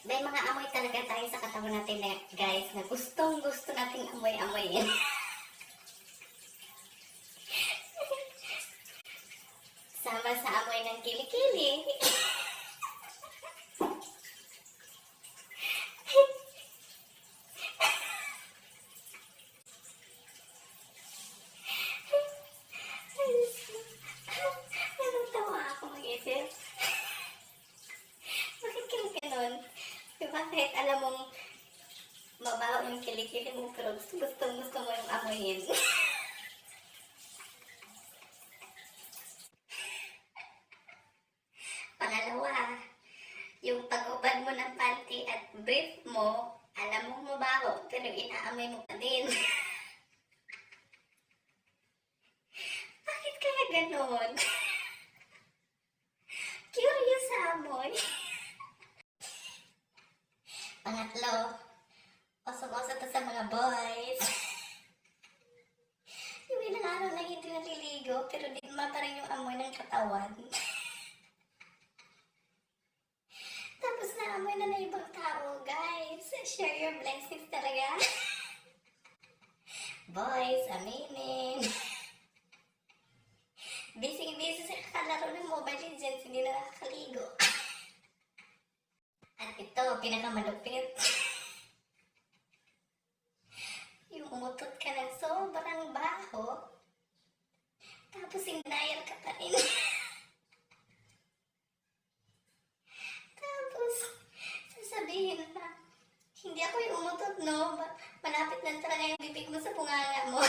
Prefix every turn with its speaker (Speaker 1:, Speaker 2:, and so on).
Speaker 1: May mga amoy talaga tayo sa katawan natin na, guys, na gustong-gusto nating amoy-amoyin. Sama sa amoy ng kilikili. Natawa ako mag-isip. Bakit kayo ganon? Diba kahit alam mong mabaho yung kilikili mo, pero gusto mo yung amoyin. Pangalawa, yung pag-ubad mo ng panty at brief mo, alam mong mabaho, pero inaamoy mo pa din. Bakit kaya ganon? Curious sa amoy. Pangatlo, osong-oso to sa mga boys. Yung ilang araw na hindi naliligo, pero di naman pa rin yung amoy ng katawan. Tapos naamoy na ng ibang tao, guys. Share your blessings talaga. Boys, aminin. Busy sa kakalaro ng Mobile Legends, hindi na nakakaligo. At ito, pinakamalupit. Yung umutot ka ng sobrang baho, tapos indayal ka pa rin. Tapos, sasabihin na, hindi ako yung umutot, no? Malapit lang talaga yung bibig mo sa bunganga mo.